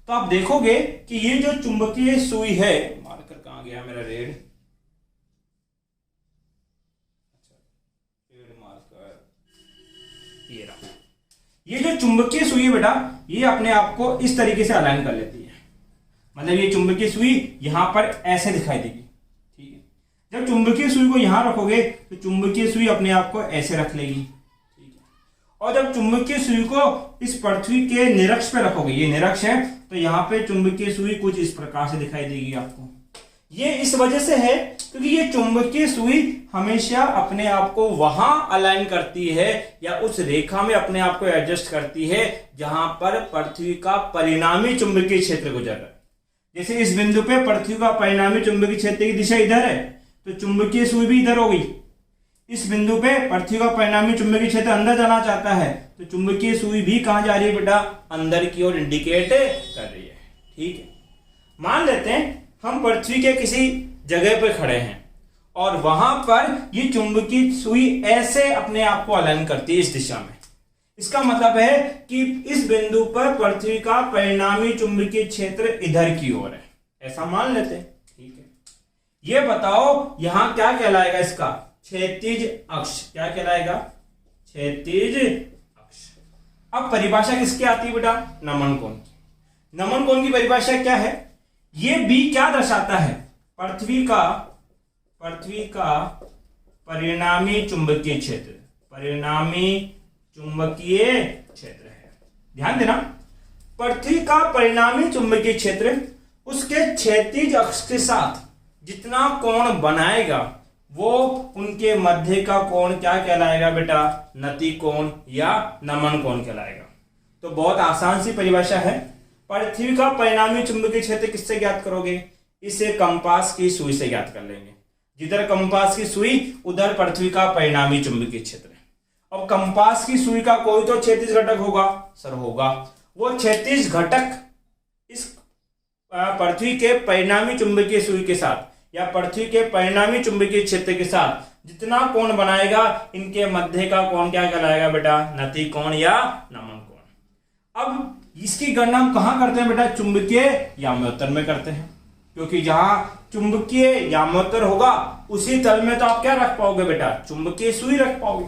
तो आप देखोगे कि ये जो चुंबकीय सुई है, मार्कर कहां गया मेरा रेड, ये रहा, ये जो चुंबकीय सुई है बेटा, ये अपने आप को इस तरीके से अलाइन कर लेती है। मतलब ये चुंबकीय सुई यहां पर ऐसे दिखाई देगी, ठीक है। जब चुंबकीय सुई को यहां रखोगे तो चुंबकीय सुई अपने आप को ऐसे रख लेगी, ठीक है। और जब चुंबकीय सुई को इस पृथ्वी के निरक्ष पे रखोगे, ये निरक्ष है, तो यहाँ पे चुंबकीय सुई कुछ इस प्रकार से दिखाई देगी आपको। ये इस वजह से है क्योंकि ये चुंबकीय सुई हमेशा अपने आप को वहां अलाइन करती है या उस रेखा में अपने आप को एडजस्ट करती है जहां पर पृथ्वी का परिणामी चुंबकीय क्षेत्र गुजर रहा है। जैसे इस बिंदु पे पृथ्वी का परिणामी चुंबकीय क्षेत्र की दिशा इधर है, तो चुंबकीय सुई भी इधर हो गई। इस बिंदु पे पृथ्वी का परिणामी चुंबकीय क्षेत्र अंदर जाना चाहता है, तो चुंबकीय सुई भी कहां जा रही है बेटा? अंदर की ओर इंडिकेट कर रही है, ठीक है। मान लेते हैं हम पृथ्वी के किसी जगह पर खड़े हैं और वहां पर ये चुंबकीय सुई ऐसे अपने आप को अलाइन करती है इस दिशा में। इसका मतलब है कि इस बिंदु पर पृथ्वी का परिणामी चुंबकीय क्षेत्र इधर की ओर है, ऐसा मान लेते हैं, ठीक है। ये बताओ यहां क्या कहलाएगा? इसका क्षैतिज अक्ष क्या कहलाएगा? क्षैतिज अक्ष। अब परिभाषा किसकी आती है बेटा? नमन कोण की। नमन कोण की परिभाषा क्या है? ये बी क्या दर्शाता है? पृथ्वी का परिणामी चुंबकीय क्षेत्र, परिणामी चुंबकीय क्षेत्र है। ध्यान देना, पृथ्वी का परिणामी चुंबकीय क्षेत्र उसके क्षैतिज अक्ष के साथ जितना कोण बनाएगा वो उनके मध्य का कोण क्या कहलाएगा बेटा? नति कोण या नमन कोण कहलाएगा। तो बहुत आसान सी परिभाषा है। पृथ्वी का परिणामी चुंबकीय क्षेत्र किससे ज्ञात करोगे? इसे कंपास की सुई से ज्ञात कर लेंगे। जिधर कंपास की सुई उधर पृथ्वी का परिणामी चुंबकीय क्षेत्र है। अब कंपास की सुई का कोई तो क्षैतिज घटक होगा सर, होगा। वो क्षैतिज घटक इस पृथ्वी के परिणामी चुंबकीय सुई के साथ या पृथ्वी के परिणामी चुंबकीय क्षेत्र के साथ जितना कोण बनाएगा, इनके मध्य का कोण क्या कहलाएगा बेटा? नति कोण या नमन कोण। अब इसकी गणना हम कहां करते हैं बेटा? चुंबकीय याम्योत्तर में करते हैं, क्योंकि जहां चुंबकीय याम्योत्तर होगा उसी तल में तो आप क्या रख पाओगे बेटा? चुंबकीय सुई रख पाओगे।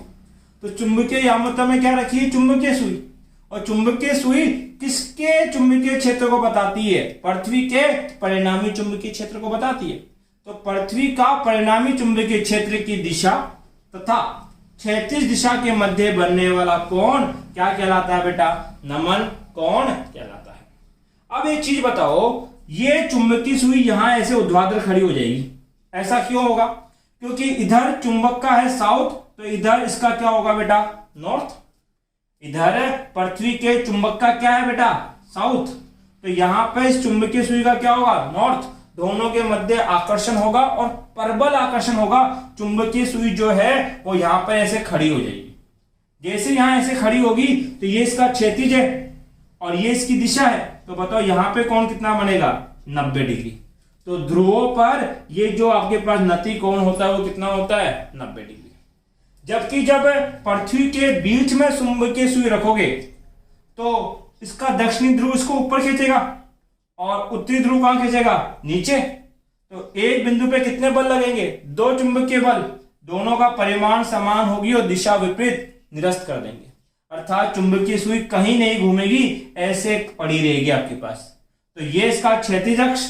तो चुंबकीय याम्योत्तर में क्या रखी है? चुंबकीय सुई। और चुंबकीय सुई किसके चुंबकीय क्षेत्र को बताती है? पृथ्वी के परिणामी चुंबकीय क्षेत्र को बताती है। तो पृथ्वी का परिणामी चुंबकीय क्षेत्र की दिशा तथा क्षैतिज दिशा के मध्य बनने वाला कोण क्या कहलाता है बेटा? नमन कोण कहलाता है। अब एक चीज बताओ, ये चुंबकीय सुई यहां ऐसे ऊर्ध्वाधर खड़ी हो जाएगी, ऐसा क्यों होगा? क्योंकि इधर चुंबक का है साउथ, तो इधर इसका क्या होगा बेटा? नॉर्थ। इधर पृथ्वी के चुंबक का क्या है बेटा? साउथ। तो यहां पे इस चुंबकीय सुई का क्या होगा? नॉर्थ। दोनों के मध्य आकर्षण होगा और परबल आकर्षण होगा। चुंबकीय सुई जो है वो यहां पर ऐसे खड़ी हो जाएगी। जैसे यहां ऐसे खड़ी होगी तो ये इसका क्षैतिज है और ये इसकी दिशा है, तो बताओ यहां पे कोण कितना बनेगा? 90 डिग्री। तो ध्रुवों पर ये जो आपके पास नति कोण होता है वो कितना होता है? 90 डिग्री। जबकि जब पृथ्वी के बीच में चुंबकीय सुई रखोगे तो इसका दक्षिणी ध्रुव इसको ऊपर खींचेगा और उत्तरी ध्रुव कहां खींचेगा? नीचे। तो एक बिंदु पे कितने बल लगेंगे? 2 चुंबकीय बल, दोनों का परिमाण समान होगी और दिशा विपरीत निरस्त कर देंगे। अर्थात चुंबकीय सुई कहीं नहीं घूमेगी, ऐसे पड़ी रहेगी आपके पास। तो ये इसका क्षैतिज अक्ष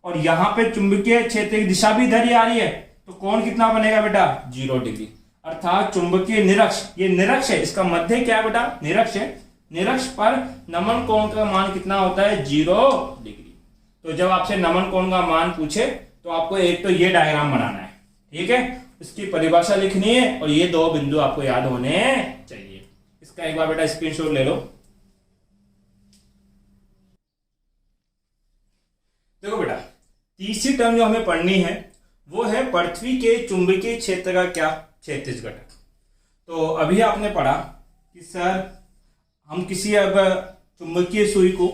और यहाँ पे चुंबकीय क्षेत्र की दिशा भी इधर ही आ रही है, तो कोण कितना बनेगा बेटा 0 डिग्री। अर्थात चुंबकीय निरक्ष, ये निरक्ष है, इसका मध्य क्या है बेटा निरक्ष है, निरक्ष पर नमन कोण का मान कितना होता है 0 डिग्री। तो जब आपसे नमन कोण का मान पूछे तो आपको एक तो ये डायग्राम बनाना है, ठीक है, इसकी परिभाषा लिखनी है और ये दो बिंदु आपको याद होने चाहिए। इसका एक बार बेटा स्क्रीनशॉट ले लो। देखो बेटा तीसरी टर्म जो हमें पढ़नी है वो है पृथ्वी के चुंबकीय क्षेत्र का क्या क्षैतिज घटक। तो अभी आपने पढ़ा कि सर हम किसी अब चुंबकीय सुई को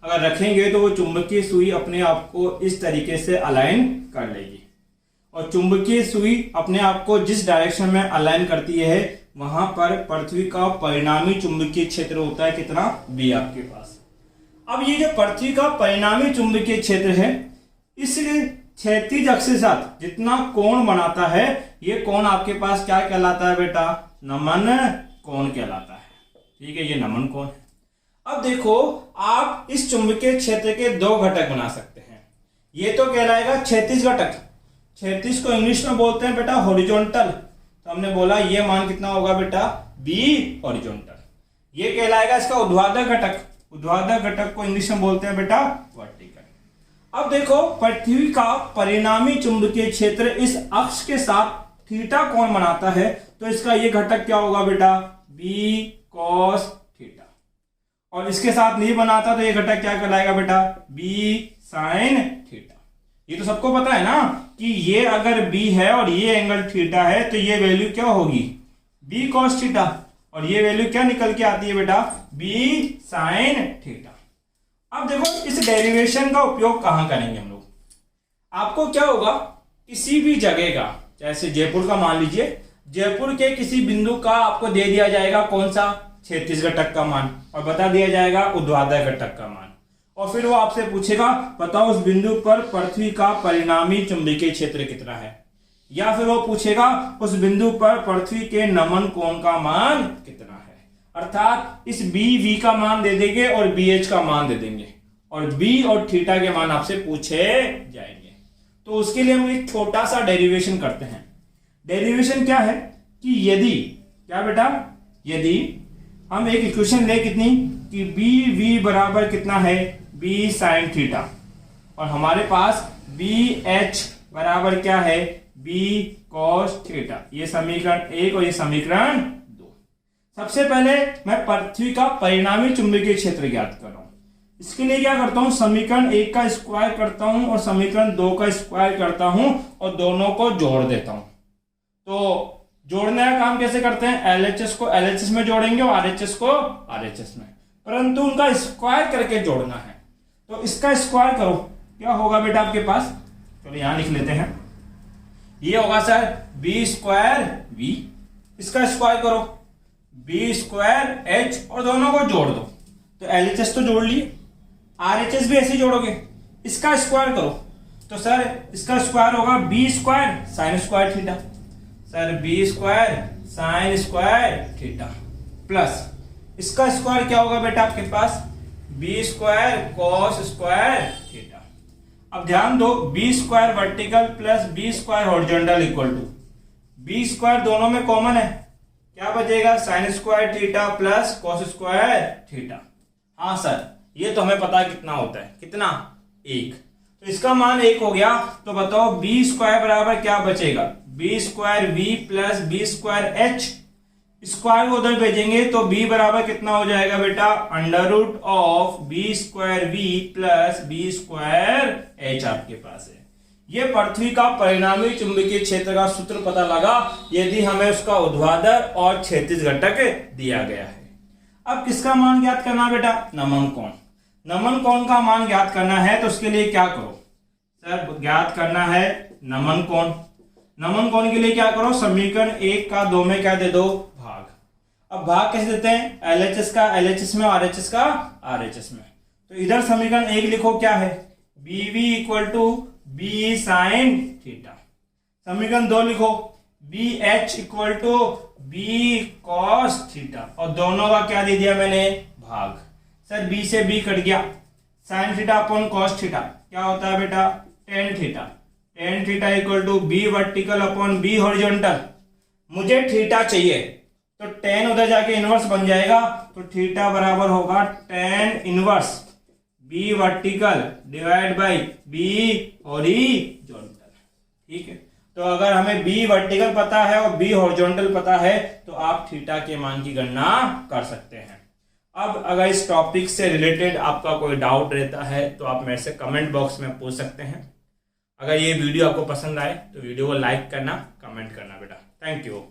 अगर रखेंगे तो वो चुंबकीय सुई अपने आप को इस तरीके से अलाइन कर लेगी और चुंबकीय सुई अपने आप को जिस डायरेक्शन में अलाइन करती है वहां पर पृथ्वी का परिणामी चुंबकीय क्षेत्र होता है कितना बी आपके पास। अब ये जो पृथ्वी का परिणामी चुंबकीय क्षेत्र है इस क्षैतिज अक्ष के साथ जितना कोण बनाता है ये कोण आपके पास क्या कहलाता है बेटा नमन कोण कहलाता है, ठीक है, ये नमन कोण है। अब देखो आप इस चुंबकीय क्षेत्र के दो घटक बना सकते हैं, ये तो कहलाएगा क्षैतिज घटक, क्षैतिज को इंग्लिश में बोलते हैं बेटा हॉरिजॉन्टल, तो हमने बोला ये मान कितना होगा बेटा बी हॉरिजॉन्टल। ये कहलाएगा इसका ऊर्ध्वाधर घटक, ऊर्ध्वाधर घटक को इंग्लिश में बोलते हैं बेटा वर्टिकल। अब देखो पृथ्वी का परिणामी चुंबकीय क्षेत्र इस अक्ष के साथ थीटा कोण बनाता है तो इसका ये घटक क्या होगा बेटा बी कॉस थीटा, और इसके साथ नहीं बनाता तो ये घटक क्या कहलाएगा बेटा बी साइन थीटा। ये तो सबको पता है ना कि ये अगर बी है और ये एंगल थीटा है तो ये वैल्यू क्या होगी बी कॉस थीटा, और ये वैल्यू क्या निकल के आती है बेटा बी साइन थीटा। अब देखो इस डेरिवेशन का उपयोग कहां करेंगे हम लोग। आपको क्या होगा किसी भी जगह का, जैसे जयपुर का मान लीजिए, जयपुर के किसी बिंदु का आपको दे दिया जाएगा कौन सा क्षैतिज घटक का मान और बता दिया जाएगा ऊर्ध्वाधर घटक का मान, और फिर वो आपसे पूछेगा बताओ उस बिंदु पर पृथ्वी का परिणामी चुंबकीय क्षेत्र कितना है, या फिर वो पूछेगा उस बिंदु पर पृथ्वी के नमन कोण का मान कितना है। अर्थात इस बी वी का मान दे देंगे और बी एच का मान दे देंगे और बी और थीटा के मान आपसे पूछे जाएंगे। तो उसके लिए हम एक छोटा सा डेरिवेशन करते हैं। डेरिवेशन क्या है कि यदि क्या बेटा यदि हम एक इक्वेशन ले कितनी कि बी वी बराबर कितना है बी साइन थीटा और हमारे पास बी एच बराबर क्या है बी कॉस थीटा, ये समीकरण 1 और ये समीकरण 2। सबसे पहले मैं पृथ्वी का परिणामी चुंबकीय क्षेत्र ज्ञात कर रहा हूं। इसके लिए क्या करता हूं समीकरण 1 का स्क्वायर करता हूं और समीकरण 2 का स्क्वायर करता हूं और दोनों को जोड़ देता हूं। तो जोड़ने का काम कैसे करते हैं, एलएचएस को एलएचएस में जोड़ेंगे और आरएचएस को आरएचएस में, परंतु उनका स्क्वायर करके जोड़ना है। तो इसका स्क्वायर करो, क्या होगा बेटा आपके पास, चलो यहां लिख लेते हैं, ये होगा सर बी स्क्वायर वी, इसका स्क्वायर करो बी स्क्वायर एच और दोनों को जोड़ दो। तो एलएचएस तो जोड़ लिए, आरएचएस भी ऐसे जोड़ोगे, इसका स्क्वायर करो तो सर इसका स्क्वायर होगा B square sine square theta, sir B square sine square theta plus इसका स्क्वायर क्या होगा बेटा आपके पास B square cos square theta. अब ध्यान दो B square vertical plus B square horizontal equal to B square दोनों में कॉमन है, क्या बचेगा sine square theta plus cos square theta. हाँ सर ये तो हमें पता है कितना होता है, कितना 1, तो इसका मान 1 हो गया। तो बताओ बी स्क्वायर बराबर क्या बचेगा B square V plus B square H, square को उधर भेजेंगे तो b बराबर कितना हो जाएगा बेटा under root of B square V plus B square H आपके पास है। ये पृथ्वी का परिणामी चुंबकीय क्षेत्र का सूत्र पता लगा यदि हमें उसका ऊर्ध्वाधर और क्षैतिज घटक दिया गया है। अब किसका मान ज्ञात करना बेटा नमन कोण, नमन कोण का मान ज्ञात करना है तो उसके लिए क्या करो सर ज्ञात करना है नमन कोण। नमन कोण के लिए क्या करो समीकरण 1 का 2 में क्या दे दो भाग। अब भाग कैसे देते हैं एलएचएस का एलएचएस में आरएचएस का आरएचएस में। तो इधर समीकरण 1 लिखो क्या है B V equal to B sine theta, समीकरण 2 लिखो B H equal to B cos theta और दोनों का क्या दे दिया मैंने भाग। सर बी से बी कट गया, sine theta upon cos theta क्या होता है बेटा, tan theta. Tan theta equal to B vertical upon B horizontal. मुझे थीटा चाहिए तो टेन उधर जाके इनवर्स बन जाएगा, तो थीटा बराबर होगा tan inverse B vertical divide by B horizontal. ठीक है, तो अगर हमें बी वर्टिकल पता है और बी हॉरिजॉन्टल पता है तो आप थीटा के मान की गणना कर सकते हैं। अब अगर इस टॉपिक से रिलेटेड आपका कोई डाउट रहता है तो आप मेरे से कमेंट बॉक्स में पूछ सकते हैं। अगर ये वीडियो आपको पसंद आए तो वीडियो को लाइक करना, कमेंट करना बेटा। Thank you.